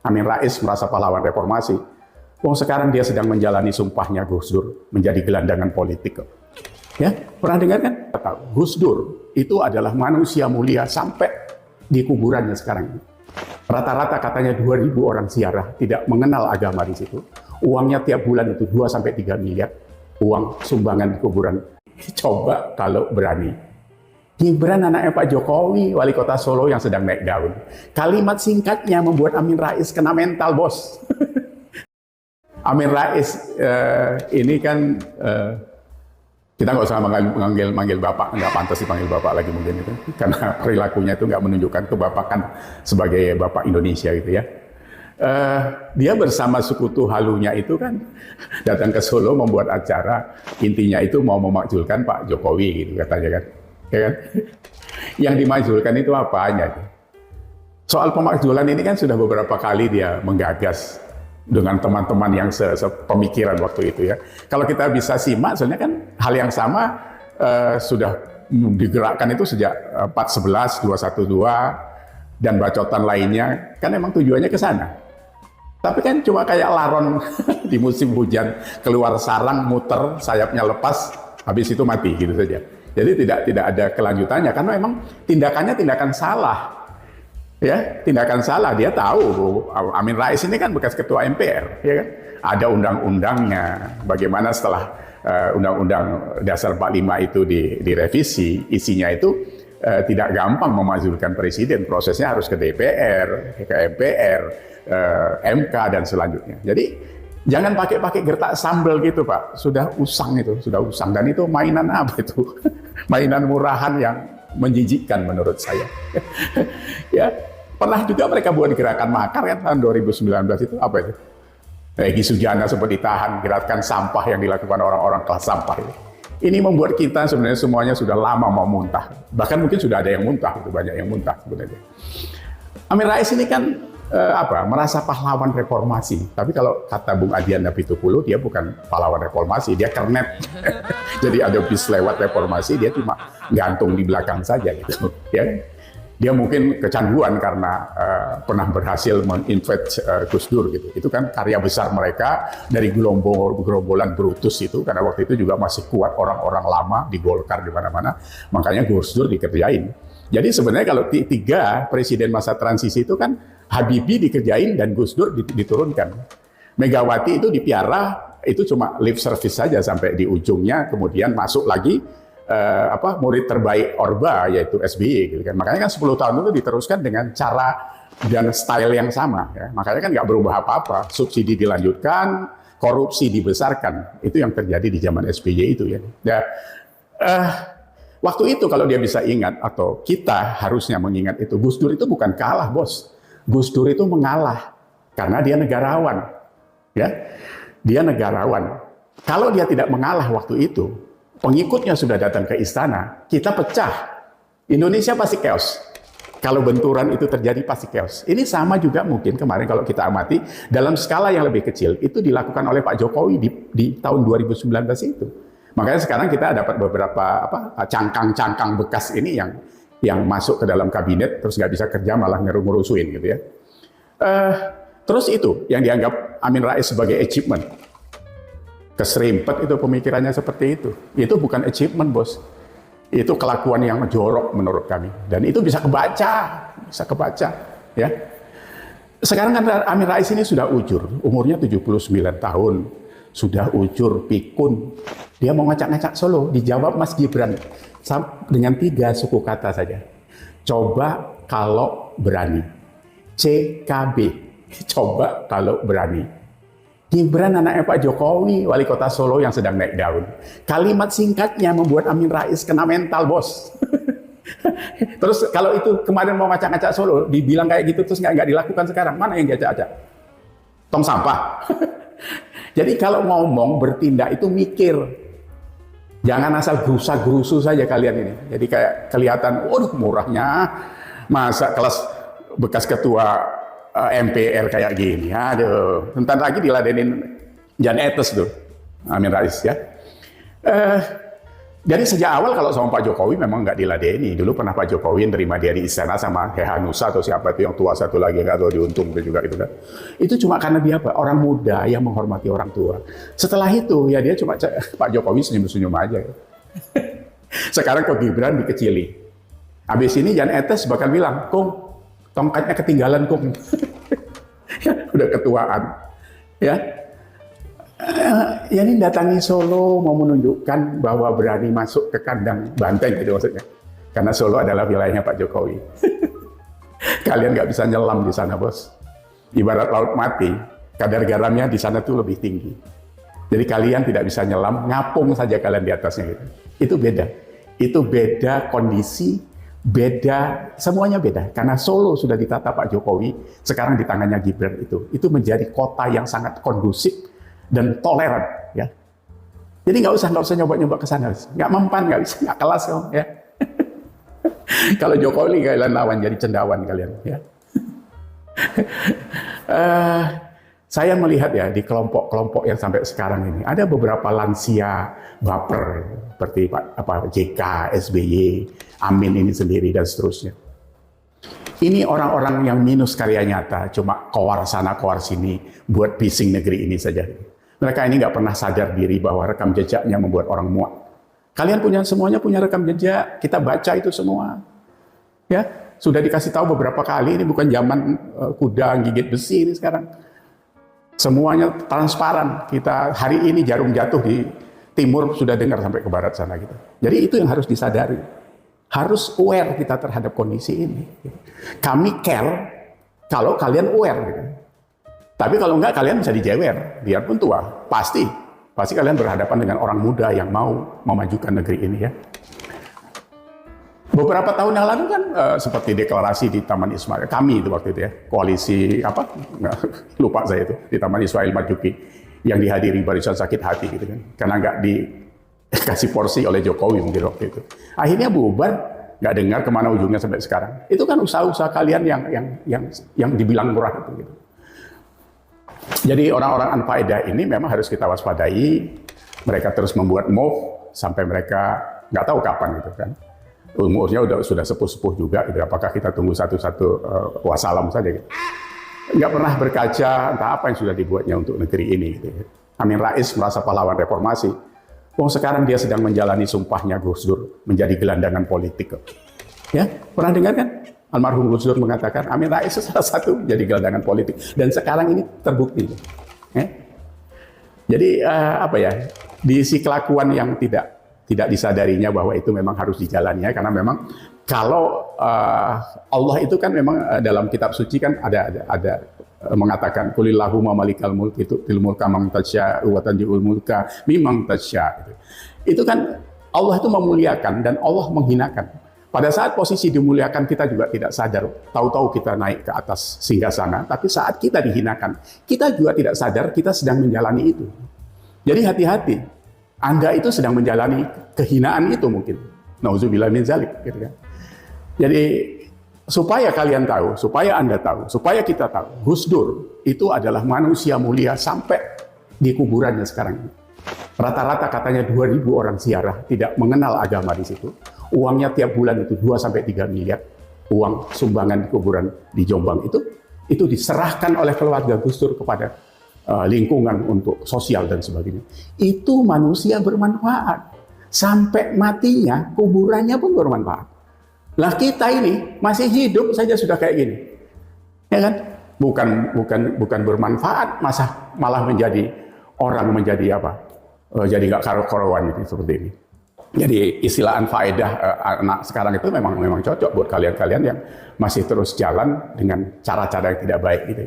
Amin Rais merasa pahlawan reformasi. Wong sekarang dia sedang menjalani sumpahnya Gus Dur menjadi gelandangan politik. Ya, pernah dengar kan? Gus Dur itu adalah manusia mulia sampai di kuburannya sekarang. Rata-rata katanya 2.000 orang ziarah tidak mengenal agama di situ. Uangnya tiap bulan itu 2-3 miliar uang sumbangan di kuburan. Coba kalau berani. Gibran anaknya Pak Jokowi, wali kota Solo yang sedang naik daun. Kalimat singkatnya membuat Amin Rais kena mental, bos. Amin Rais ini kan kita nggak usah manggil bapak, nggak pantas dipanggil bapak lagi mungkin itu, karena perilakunya itu nggak menunjukkan kebapakan sebagai bapak Indonesia gitu ya. Dia bersama sekutu halunya itu kan datang ke Solo membuat acara, intinya itu mau memakzulkan Pak Jokowi gitu katanya kan, ya kan? Yang dimakzulkan itu apanya? Soal pemakzulan ini kan sudah beberapa kali dia menggagas dengan teman-teman yang sepemikiran waktu itu ya. Kalau kita bisa simak, soalnya kan hal yang sama sudah digerakkan itu sejak 4.11, 212, dan bacotan lainnya, kan emang tujuannya ke sana. Tapi kan cuma kayak laron di musim hujan, keluar sarang, muter, sayapnya lepas, habis itu mati gitu saja. Jadi tidak ada kelanjutannya, karena memang tindakannya tindakan salah. Ya, tindakan salah. Dia tahu Amin Rais ini kan bekas ketua MPR, ya kan? Ada undang-undangnya. Bagaimana setelah Undang-Undang Dasar 45 itu direvisi, isinya itu tidak gampang memakzulkan presiden. Prosesnya harus ke DPR, ke MPR, MK dan selanjutnya. Jadi jangan pakai gertak sambal gitu, Pak. Sudah usang itu, sudah usang. Dan itu mainan apa itu? Mainan murahan yang menjijikkan menurut saya. Ya, pernah juga mereka buat gerakan makar kan tahun 2019 itu apa itu? Egy Sujana sempat ditahan, gerakan sampah yang dilakukan orang-orang kelas sampah itu. Ini membuat kita sebenarnya semuanya sudah lama mau muntah. Bahkan mungkin sudah ada yang muntah, itu banyak yang muntah sebenarnya. Amin Rais ini kan merasa pahlawan reformasi. Tapi kalau kata Bung Adian Apitupulu, dia bukan pahlawan reformasi, dia kernet. Jadi ada bis lewat reformasi, dia cuma gantung di belakang saja gitu. Ya, dia mungkin kecanduan karena pernah berhasil menginvade Gus Dur gitu. Itu kan karya besar mereka dari gerombolan Brutus itu, karena waktu itu juga masih kuat orang-orang lama di Golkar di mana-mana. Makanya Gus Dur dikerjain. Jadi sebenarnya kalau tiga presiden masa transisi itu kan Habibie dikerjain dan Gus Dur diturunkan. Megawati itu dipiara, itu cuma lip service saja sampai di ujungnya, kemudian masuk lagi murid terbaik Orba yaitu SBY gitu kan. Makanya kan 10 tahun itu diteruskan dengan cara dan style yang sama ya. Makanya kan nggak berubah apa-apa, subsidi dilanjutkan, korupsi dibesarkan. Itu yang terjadi di zaman SBY itu ya. Waktu itu kalau dia bisa ingat, atau kita harusnya mengingat itu, Gus Dur itu bukan kalah, bos. Gus Dur itu mengalah karena dia negarawan. Ya, dia negarawan. Kalau dia tidak mengalah waktu itu, pengikutnya sudah datang ke istana, kita pecah. Indonesia pasti chaos. Kalau benturan itu terjadi pasti chaos. Ini sama juga mungkin kemarin kalau kita amati dalam skala yang lebih kecil itu dilakukan oleh Pak Jokowi di tahun 2019 itu. Makanya sekarang kita dapat beberapa cangkang-cangkang bekas ini yang masuk ke dalam kabinet terus nggak bisa kerja malah ngerusuin gitu ya. Terus itu yang dianggap Amin Rais sebagai achievement. Keserimpet itu pemikirannya seperti itu. Itu bukan achievement, bos. Itu kelakuan yang jorok menurut kami. Dan itu bisa kebaca ya. Sekarang kan Amin Rais ini sudah ujur, umurnya 79 tahun. Sudah ujur, pikun. Dia mau ngacak-ngacak Solo, dijawab Mas Gibran dengan 3 suku kata saja. Coba kalau berani. CKB. Coba kalau berani. Gibran anaknya Pak Jokowi, wali kota Solo yang sedang naik daun. Kalimat singkatnya membuat Amin Rais kena mental, bos. Terus kalau itu kemarin mau ngacak-ngacak Solo, dibilang kayak gitu terus nggak dilakukan sekarang, mana yang diacak-acak? Tong sampah. Jadi kalau ngomong, bertindak itu mikir. Jangan asal gerusa-gerusu saja kalian ini. Jadi kayak kelihatan, waduh murahnya. Masa kelas bekas ketua MPR kayak gini. Aduh, bentar lagi diladenin Jan Etes tuh. Amin Rais ya. Jadi sejak awal kalau sama Pak Jokowi memang nggak diladeni. Dulu pernah Pak Jokowi nerima dia di istana sama Hehanusa atau siapa itu yang tua satu lagi, nggak tahu diuntung itu juga itu kan. Itu cuma karena dia apa? Orang muda yang menghormati orang tua. Setelah itu ya dia cuma Pak Jokowi senyum-senyum aja. Sekarang kok Gibran dikecili. Habis ini Jan Etes bakal bilang, "Kung, tongkatnya ketinggalan, Kung." Udah ketuaan. Ya. Ya ini datangi Solo mau menunjukkan bahwa berani masuk ke kandang banteng gitu maksudnya. Karena Solo adalah wilayahnya Pak Jokowi. Kalian nggak bisa nyelam di sana, bos. Ibarat laut mati, kadar garamnya di sana tuh lebih tinggi. Jadi kalian tidak bisa nyelam, ngapung saja kalian di atasnya gitu. Itu beda. Itu beda kondisi, beda, semuanya beda. Karena Solo sudah ditata Pak Jokowi, sekarang di tangannya Gibran itu. Itu menjadi kota yang sangat kondusif dan toleran, ya. Jadi nggak usah nyoba-nyoba ke sana, nggak mempan, nggak bisa, nggak kelas kamu, ya. Kalau Jokowi kalian lawan jadi cendawan kalian, ya. Saya melihat ya di kelompok-kelompok yang sampai sekarang ini ada beberapa lansia baper seperti JK, SBY, Amin ini sendiri dan seterusnya. Ini orang-orang yang minus karya nyata, cuma kowar sana kowar sini buat bising negeri ini saja. Mereka ini nggak pernah sadar diri bahwa rekam jejaknya membuat orang muak. Kalian semuanya punya rekam jejak, kita baca itu semua. Ya, sudah dikasih tahu beberapa kali, ini bukan zaman kuda gigit besi ini sekarang. Semuanya transparan. Kita hari ini jarum jatuh di timur sudah dengar sampai ke barat sana gitu. Jadi itu yang harus disadari. Harus aware kita terhadap kondisi ini. Kami care kalau kalian aware gitu. Tapi kalau enggak, kalian bisa dijewer, biarpun tua. Pasti kalian berhadapan dengan orang muda yang mau memajukan negeri ini ya. Beberapa tahun yang lalu kan seperti deklarasi di Taman Ismail, kami itu waktu itu ya, koalisi apa? Lupa saya itu, di Taman Ismail Marzuki, yang dihadiri barisan sakit hati gitu kan. Karena nggak dikasih porsi oleh Jokowi mungkin waktu itu. Akhirnya bubar, nggak dengar kemana ujungnya sampai sekarang. Itu kan usaha-usaha kalian yang dibilang murah itu gitu. Jadi orang-orang anfaedah ini memang harus kita waspadai. Mereka terus membuat move sampai mereka nggak tahu kapan gitu kan. Umurnya sudah sepuh-sepuh juga gitu. Apakah kita tunggu satu-satu wassalam saja gitu. Nggak pernah berkaca entah apa yang sudah dibuatnya untuk negeri ini gitu. Amin Rais merasa pahlawan reformasi. Sekarang dia sedang menjalani sumpahnya Gus Dur menjadi gelandangan politik. Ya, pernah dengar kan? Almarhum Gus Dur mengatakan Amin Rais salah satu jadi gelandangan politik dan sekarang ini terbukti. Jadi diisi kelakuan yang tidak disadarinya bahwa itu memang harus dijalannya karena memang kalau Allah itu kan memang dalam kitab suci kan ada mengatakan kulillahumma malikal mulki tu'til mulka man tasya wa tanzi'ul mulka mimman tasya. Itu kan Allah itu memuliakan dan Allah menghinakan. Pada saat posisi dimuliakan kita juga tidak sadar, tahu-tahu kita naik ke atas singgasana, tapi saat kita dihinakan, kita juga tidak sadar kita sedang menjalani itu. Jadi hati-hati, Anda itu sedang menjalani kehinaan itu mungkin. Nauzubillah min zalik, gitu kan. Jadi supaya kalian tahu, supaya Anda tahu, supaya kita tahu, Gus Dur itu adalah manusia mulia sampai di kuburannya sekarang. Rata-rata katanya 2.000 orang ziarah tidak mengenal agama di situ. Uangnya tiap bulan itu 2-3 miliar. Uang sumbangan di kuburan di Jombang itu diserahkan oleh keluarga Gus Dur kepada lingkungan untuk sosial dan sebagainya. Itu manusia bermanfaat. Sampai matinya kuburannya pun bermanfaat. Lah kita ini masih hidup saja sudah kayak gini. Ya kan? Bukan bermanfaat, malah menjadi orang menjadi apa? Jadi nggak karu-karuan gitu, seperti ini. Jadi istilah anfaedah anak sekarang itu memang cocok buat kalian-kalian yang masih terus jalan dengan cara-cara yang tidak baik gitu ya.